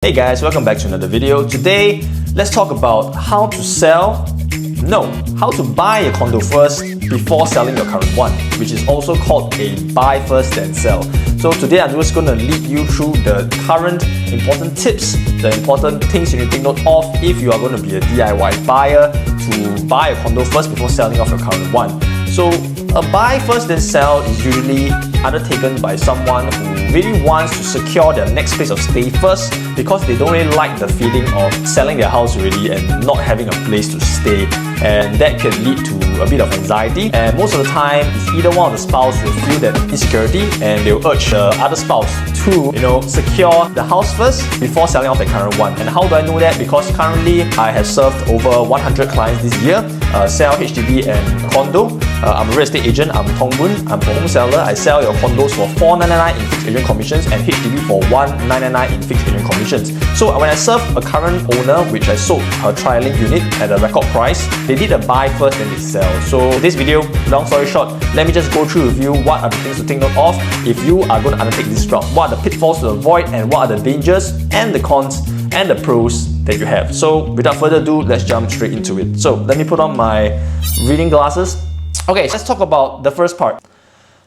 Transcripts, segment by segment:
Hey guys, welcome back to another video. Today, let's talk about how to how to buy a condo first before selling your current one, which is also called a buy first then sell. So today I'm just going to lead you through the current important tips, the important things you need to take note of if you are going to be a DIY buyer to buy a condo first before selling off your current one. So a buy first then sell is usually undertaken by someone who really wants to secure their next place of stay first because they don't really like the feeling of selling their house already and not having a place to stay, and that can lead to a bit of anxiety, and most of the time it's either one of the spouse will feel that insecurity and they'll urge the other spouse to secure the house first before selling off the current one. And how do I know that? Because currently I have served over 100 clients this year, sell HDB and condo. I'm a real estate agent. I'm Tong Boon. I'm for Homeseller. I sell your condos for $4.99 in fixed agent commissions and HDB for $1.99 in fixed agent commissions. So when I serve a current owner, which I sold her trialing unit at a record price, they did a buy first and they sell. So this video, long story short, let me just go through with you what are the things to take note of if you are going to undertake this route. What are the pitfalls to avoid and what are the dangers and the cons and the pros that you have. So without further ado, let's jump straight into it. So let me put on my reading glasses. Okay, let's talk about the first part.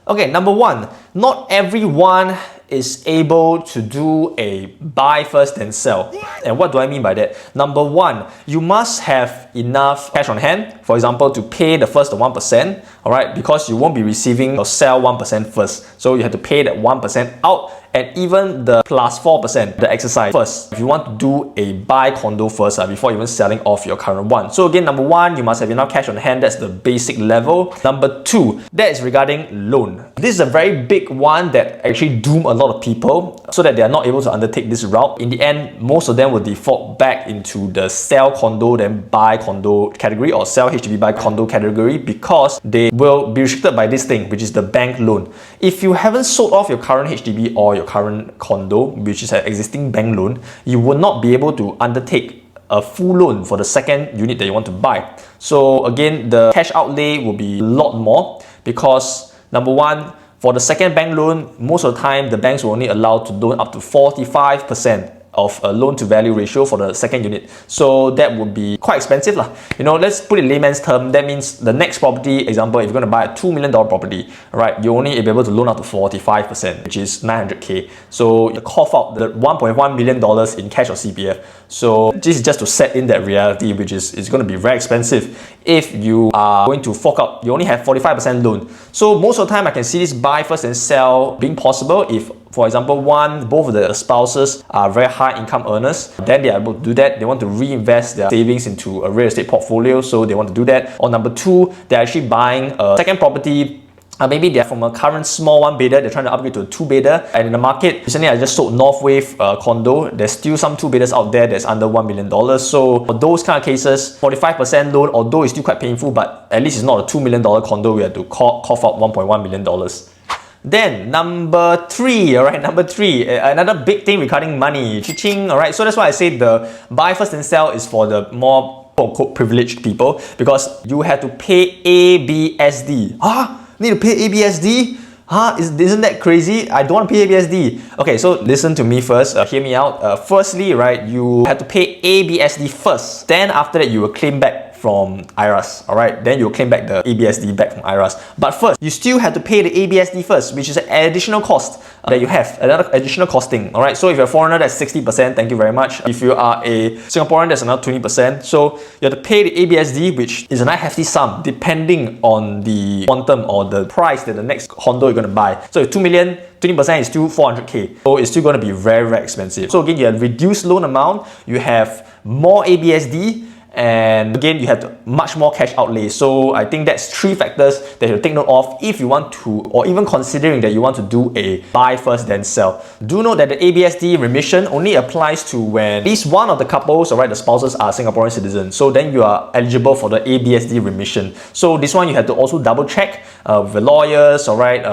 Okay, number one, not everyone is able to do a buy first then sell. And what do I mean by that? Number one, you must have enough cash on hand, for example, to pay the first 1%, alright, because you won't be receiving or sell 1% first. So you have to pay that 1% out, and even the plus 4%, the exercise first, if you want to do a buy condo first before even selling off your current one. So again, number one, you must have enough cash on hand. That's the basic level. Number two, that is regarding loan. This is a very big one that actually doom a lot of people so that they are not able to undertake this route. In the end, most of them will default back into the sell condo then buy condo category, or sell HDB buy condo category, because they will be restricted by this thing, which is the bank loan. If you haven't sold off your current HDB or your current condo, which is an existing bank loan, you will not be able to undertake a full loan for the second unit that you want to buy. So again, the cash outlay will be a lot more because number one, for the second bank loan, most of the time the banks will only allow to loan up to 45% of a loan to value ratio for the second unit. So that would be quite expensive lah. Let's put it in layman's term. That means the next property, example, if you're going to buy a $2 million property, right, you only be able to loan up to 45%, which is 900K. So you cough out the $1.1 million in cash or CPF. So this is just to set in that reality, which is it's going to be very expensive if you are going to fork out. You only have 45% loan. So most of the time I can see this buy first and sell being possible if, for example, both of the spouses are very high income earners, then they are able to do that. They want to reinvest their savings into a real estate portfolio, so they want to do that. Or number two, they're actually buying a second property. Maybe they're from a current small one bedder, they're trying to upgrade to a two bedder, and in the market, recently I just sold Northwave condo. There's still some two bedders out there that's under $1 million. So for those kind of cases, 45% loan, although it's still quite painful, but at least it's not a $2 million condo, we have to cough out $1.1 million. Then number three, another big thing regarding money, cha-ching, alright. So that's why I say the buy first and sell is for the more quote-unquote privileged people, because you have to pay ABSD. Need to pay ABSD? Isn't that crazy? I don't want to pay ABSD. Okay, so listen to me first, hear me out. Firstly, right, you have to pay ABSD first. Then after that, you will claim back from IRAS, alright? Then you'll claim back the ABSD back from IRAS. But first, you still have to pay the ABSD first, which is an additional cost that you have, another additional costing, alright? So if you're a foreigner, that's 60%, thank you very much. If you are a Singaporean, that's another 20%. So you have to pay the ABSD, which is a nice hefty sum, depending on the quantum or the price that the next condo you're going to buy. So if 2 million, 20% is still 400K. So it's still going to be very, very expensive. So again, you have reduced loan amount, you have more ABSD, and again, you have much more cash outlay. So I think that's three factors that you take note of if you want to, or even considering that you want to do a buy first then sell. Do note that the ABSD remission only applies to when at least one of the couples, alright, the spouses are Singaporean citizens. So then you are eligible for the ABSD remission. So this one you have to also double check with the lawyers, alright.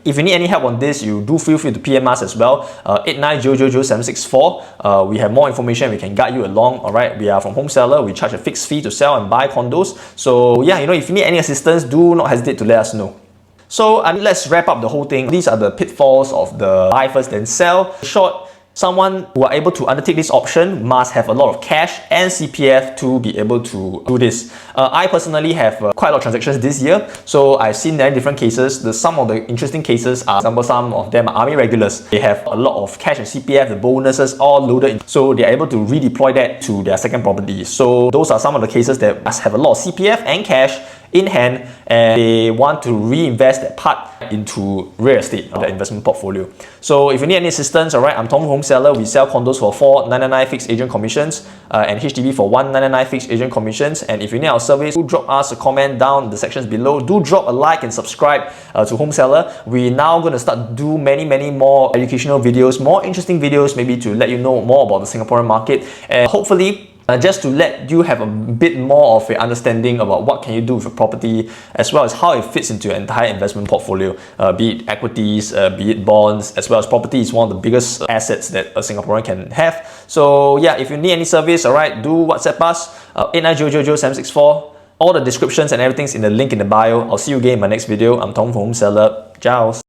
If you need any help on this, you do feel free to PM us as well. 89000764. We have more information. We can guide you along. Alright, we are from Homeseller. We charge a fixed fee to sell and buy condos. So yeah, if you need any assistance, do not hesitate to let us know. So let's wrap up the whole thing. These are the pitfalls of the buy first then sell. In short, Someone who are able to undertake this option must have a lot of cash and CPF to be able to do this. I personally have quite a lot of transactions this year, so I've seen many different cases. Some of the interesting cases are, for example, some of them are army regulars. They have a lot of cash and CPF, the bonuses all loaded in, so they're able to redeploy that to their second property. So those are some of the cases that must have a lot of CPF and cash in hand, and they want to reinvest that part into real estate, the investment portfolio. So if you need any assistance, alright, I'm Tong Boon Homeseller. We sell condos for $4.99 fixed agent commissions and HDB for $1.99 fixed agent commissions. And if you need our service, do drop us a comment down in the sections below. Do drop a like and subscribe to Homeseller. We're now going to start do many more educational videos, more interesting videos, maybe to let you know more about the Singaporean market, and hopefully just to let you have a bit more of an understanding about what can you do with a property, as well as how it fits into your entire investment portfolio, be it equities, be it bonds, as well as property is one of the biggest assets that a Singaporean can have. So yeah, if you need any service, alright, do WhatsApp us, 89000764. All the descriptions and everything's in the link in the bio. I'll see you again in my next video. I'm Tong Boon Homeseller. Ciao.